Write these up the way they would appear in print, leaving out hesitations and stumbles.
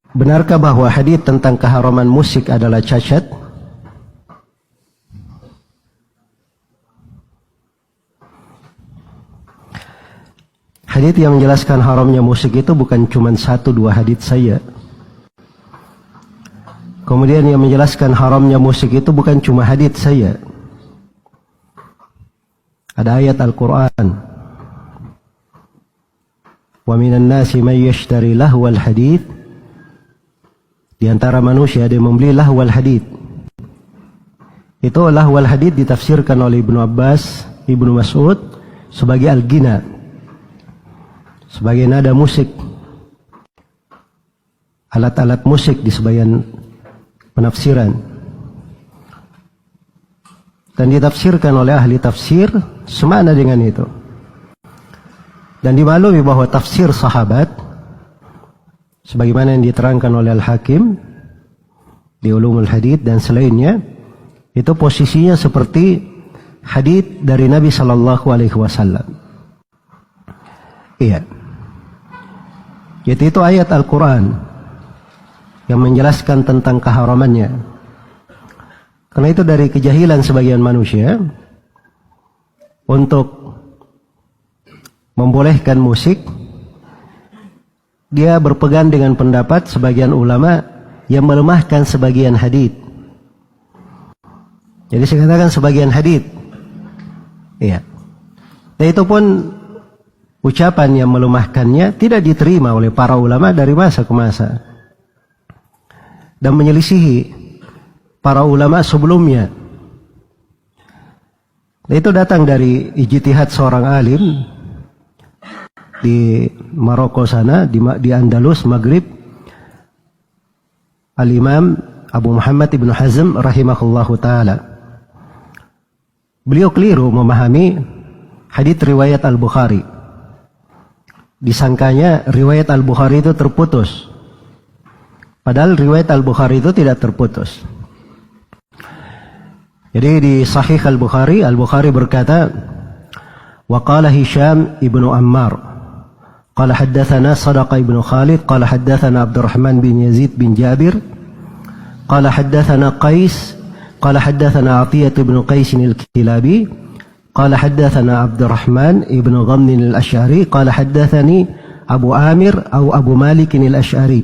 Benarkah bahwa hadits tentang keharaman musik adalah cacat? Hadits yang menjelaskan haramnya musik itu bukan cuma 1-2 hadits saja. Kemudian yang menjelaskan haramnya musik itu bukan cuma hadits saja. Ada ayat Al-Quran. Wa minan nasi man yashtari lahwal hadits. Di antara manusia ada yang membeli lahwal hadits. Itu lahwal hadits ditafsirkan oleh Ibnu Abbas, Ibnu Mas'ud sebagai al-ghina, sebagai nada musik, alat-alat musik di sebagian penafsiran. Dan ditafsirkan oleh ahli tafsir semana dengan itu. Dan dimaklumi bahwa tafsir sahabat, sebagaimana yang diterangkan oleh Al-Hakim di Ulumul Hadits dan selainnya, itu posisinya seperti hadits dari Nabi Sallallahu Alaihi Wasallam. Iya. Jadi itu ayat Al-Quran yang menjelaskan tentang keharamannya. Karena itu dari kejahilan sebagian manusia untuk membolehkan musik, dia berpegang dengan pendapat sebagian ulama yang melemahkan sebagian hadits. Jadi saya katakan sebagian hadits. Iya. Dan itu pun ucapan yang melemahkannya tidak diterima oleh para ulama dari masa ke masa. Dan menyelisihi para ulama sebelumnya. Dan itu datang dari ijtihad seorang alim di Maroko sana, di Andalus, Maghrib, Al-Imam Abu Muhammad Ibn Hazm rahimahullahu ta'ala. Beliau keliru memahami hadits riwayat Al-Bukhari. Disangkanya riwayat Al-Bukhari itu terputus. Padahal riwayat Al-Bukhari itu tidak terputus. Jadi di Sahih Al-Bukhari, Al-Bukhari berkata, wa qala Hisham ibnu Ammar قال حدثنا صدق بن خالد قال حدثنا عبد الرحمن بن يزيد بن جابر قال حدثنا قيس قال حدثنا عطية بن قيس الكلابي قال حدثنا عبد الرحمن بن غمن الأشعري قال حدثني أبو آمر أو أبو مالك الأشعري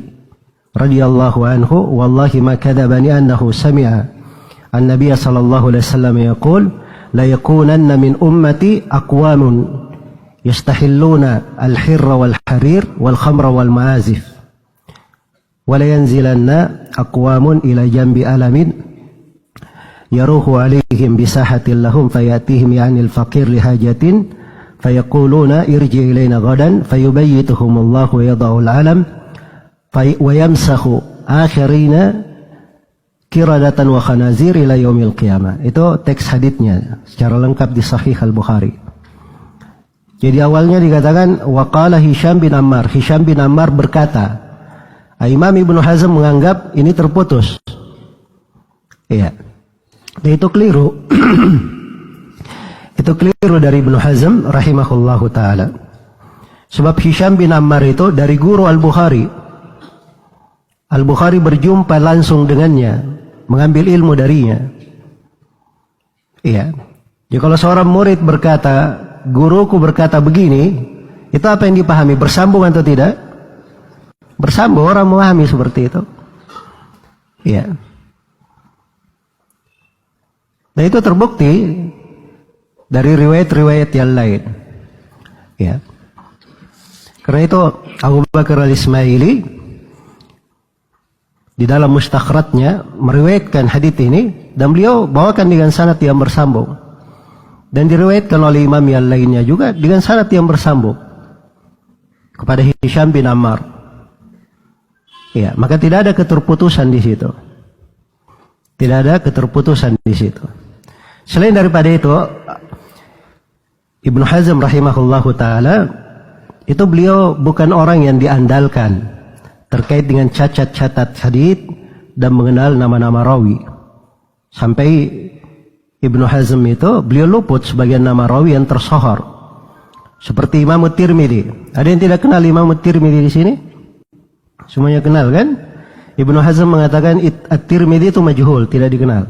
رضي الله عنه والله ما كذبني أنه سمع النبي صلى الله عليه وسلم يقول لا يكونن من أمتي أقوام يستحلون الحر والحرير والخمر والمعازف ولا ينزلن أقوام إلى جنب ألم يروح عليهم بساحة لهم فيأتيهم يعني الفقير لحاجة فيقولون ارجع إلينا غدا فيبيتهم الله ويضع العلم ويمسخ آخرين قردة وخنازير إلى يوم القيامة. Itu teks haditsnya secara lengkap di Sahih Al-Bukhari. Jadi awalnya dikatakan waqala Hisham bin Ammar. Hisham bin Ammar berkata, Imam Ibnu Hazm menganggap ini terputus. Iya. Dan itu keliru. Itu keliru dari Ibnu Hazm rahimahullahu taala. Sebab Hisham bin Ammar itu dari guru Al-Bukhari. Al-Bukhari berjumpa langsung dengannya, mengambil ilmu darinya. Iya. Jadi kalau seorang murid berkata, guruku berkata begini, itu apa yang dipahami? Bersambung atau tidak? Bersambung, orang memahami seperti itu. Ya. Nah itu terbukti dari riwayat-riwayat yang lain. Ya. Karena itu Abu Bakar Al-Ismaili di dalam mustakhratnya meriwayatkan hadits ini dan beliau bawakan dengan sanad yang bersambung. Dan diriwayatkan oleh imam yang lainnya juga dengan sanad yang bersambung kepada Hisham bin Ammar. Ya, maka tidak ada keterputusan di situ. Tidak ada keterputusan di situ. Selain daripada itu, Ibnu Hazm rahimahullahu taala itu beliau bukan orang yang diandalkan terkait dengan cacat-cacat hadits dan mengenal nama-nama rawi. Sampai Ibnu Hazm itu beliau luput sebagian nama rawi yang tersohor. Seperti Imam Tirmidzi. Ada yang tidak kenal Imam Tirmidzi di sini? Semuanya kenal kan? Ibnu Hazm mengatakan At-Tirmidzi itu majhul, tidak dikenal.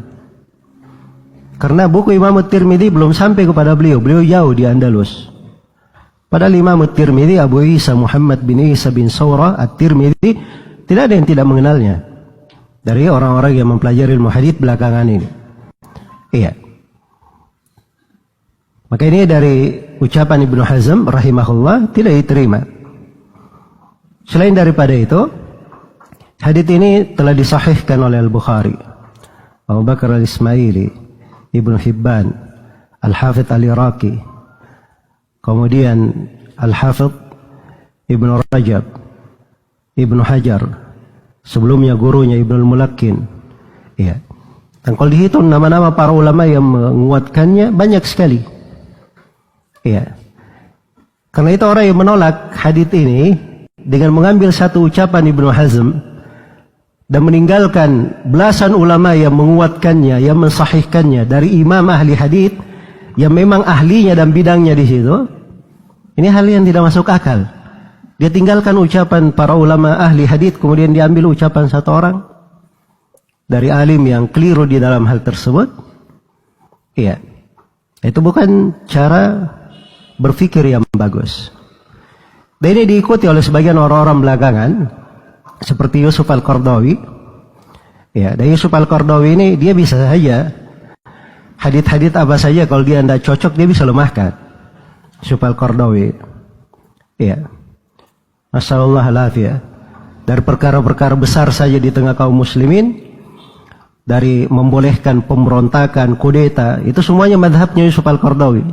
Karena buku Imam At-Tirmidzi belum sampai kepada beliau. Beliau jauh di Andalus. Padahal Imam At-Tirmidzi, Abu Isa Muhammad bin Isa bin Sawrah At-Tirmidzi, tidak ada yang tidak mengenalnya dari orang-orang yang mempelajari ilmu hadits belakangan ini. Iya. Maka ini dari ucapan Ibnu Hazm rahimahullah tidak diterima. Selain daripada itu, hadits ini telah disahihkan oleh Al-Bukhari, Abu Bakar Al-Ismaili, Ibnu Hibban, Al-Hafidh Al-Iraqi, kemudian Al-Hafidh Ibnu Rajab, Ibnu Hajar, sebelumnya gurunya Ibnu Al-Mulakkin. Ya. Dan kalau dihitung nama-nama para ulama yang menguatkannya banyak sekali. Ya. Karena itu orang yang menolak hadits ini dengan mengambil satu ucapan Ibnu Hazm dan meninggalkan belasan ulama yang menguatkannya, yang mensahihkannya dari imam ahli hadits yang memang ahlinya dan bidangnya di situ. Ini hal yang tidak masuk akal. Dia tinggalkan ucapan para ulama ahli hadits, kemudian diambil ucapan satu orang dari alim yang keliru di dalam hal tersebut. Iya. Itu bukan cara berpikir yang bagus. Dan ini diikuti oleh sebagian orang-orang belakangan seperti Yusuf Al-Qardawi. Ya, dan Yusuf Al-Qardawi ini dia bisa saja hadits-hadits apa saja kalau dia tidak cocok dia bisa lemahkan. Yusuf Al-Qardawi. Ya. Masyaallah alafiyah. Dari perkara-perkara besar saja di tengah kaum muslimin, dari membolehkan pemberontakan, kudeta, itu semuanya madhabnya Yusuf Al-Qardawi.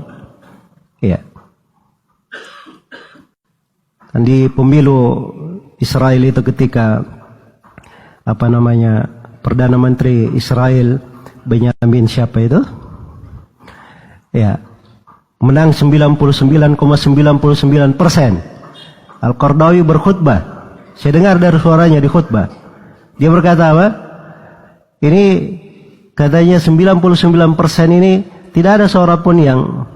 Ya. Dan di pemilu Israel itu ketika Perdana Menteri Israel Benyamin siapa itu? Ya. Menang 99,99%. Al-Qardawi berkhutbah. Saya dengar dari suaranya di khutbah. Dia berkata apa? Ini katanya 99% ini tidak ada seorang pun yang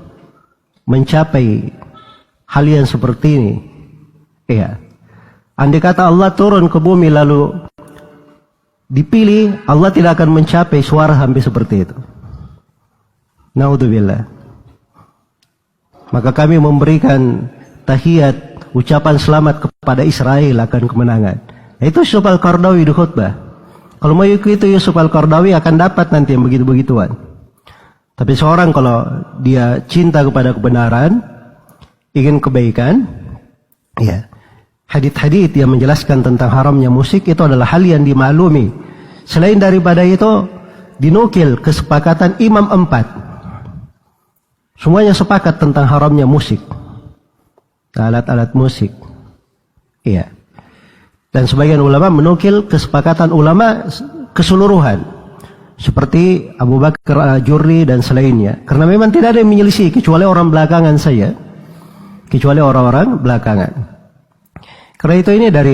mencapai hal yang seperti ini. Iya. Andai kata Allah turun ke bumi lalu dipilih, Allah tidak akan mencapai suara sampai seperti itu. Naudzubillah. Maka kami memberikan tahiyat, ucapan selamat kepada Israel akan kemenangan. Itu Yusuf Al-Qardawi di khutbah. Kalau mau ikuti Yusuf Al-Qardawi akan dapat nanti yang begitu-begituan. Tapi seorang kalau dia cinta kepada kebenaran, ingin kebaikan, ya, hadits-hadits yang menjelaskan tentang haramnya musik itu adalah hal yang dimaklumi. Selain daripada itu, dinukil kesepakatan Imam 4. Semuanya sepakat tentang haramnya musik, alat-alat musik. Iya. Dan sebagian ulama menukil kesepakatan ulama keseluruhan, seperti Abu Bakar Al-Ajurri dan selainnya. Karena memang tidak ada yang menyelisih kecuali orang belakangan saja, kecuali orang-orang belakangan. Karena itu ini dari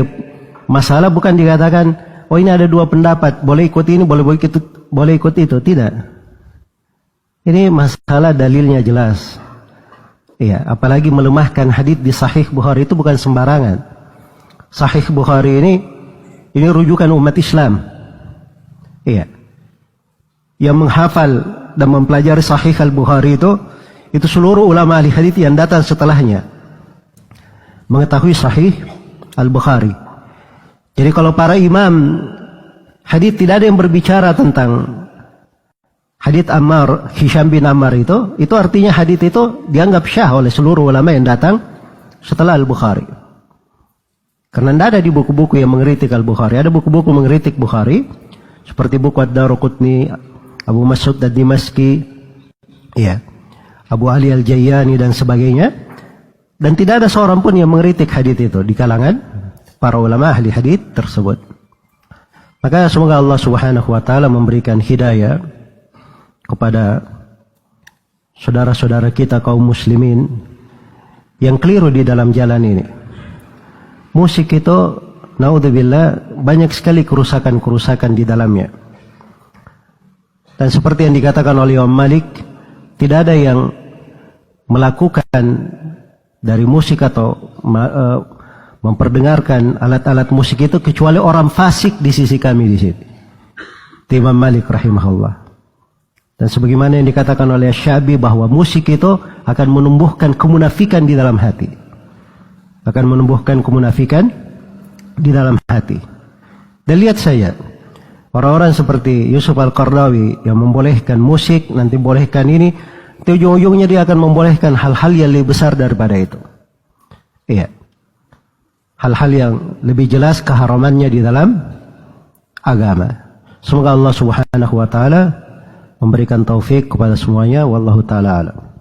masalah bukan dikatakan, oh ini ada dua pendapat, boleh ikut ini, boleh ikut itu. Tidak. Ini masalah dalilnya jelas. Iya, apalagi melemahkan hadits di Sahih Bukhari itu bukan sembarangan. Sahih Bukhari ini rujukan umat Islam. Iya. Yang menghafal dan mempelajari Sahih Al-Bukhari itu seluruh ulama ahli hadits yang datang setelahnya mengetahui Sahih Al-Bukhari. Jadi kalau para imam hadits tidak ada yang berbicara tentang hadits Ammar, Hisham bin Ammar itu artinya hadits itu dianggap syah oleh seluruh ulama yang datang setelah Al-Bukhari. Karena tidak ada di buku-buku yang mengkritik Al-Bukhari. Ada buku-buku mengkritik Bukhari seperti buku Ad-Daruqutni, Abu Mas'ud Ad-Dimaski, ya, Abu Ali Al-Jayyani dan sebagainya. Dan tidak ada seorang pun yang mengkritik hadits itu di kalangan para ulama ahli hadits tersebut. Maka semoga Allah Subhanahu wa taala memberikan hidayah kepada saudara-saudara kita kaum muslimin yang keliru di dalam jalan ini. Musik itu, naudzubillah, banyak sekali kerusakan-kerusakan di dalamnya. Dan seperti yang dikatakan oleh Imam Malik, tidak ada yang melakukan dari musik atau memperdengarkan alat-alat musik itu kecuali orang fasik di sisi kami di sini. Imam Malik rahimahullah. Dan sebagaimana yang dikatakan oleh Syabi bahwa musik itu akan menumbuhkan kemunafikan di dalam hati. Akan menumbuhkan kemunafikan di dalam hati. Dan lihat saya, orang-orang seperti Yusuf Al-Qaradawi yang membolehkan musik, nanti bolehkan ini, ujung-ujungnya dia akan membolehkan hal-hal yang lebih besar daripada itu. Iya. Hal-hal yang lebih jelas keharamannya di dalam agama. Semoga Allah Subhanahu wa taala memberikan taufik kepada semuanya. Wallahu taala alam.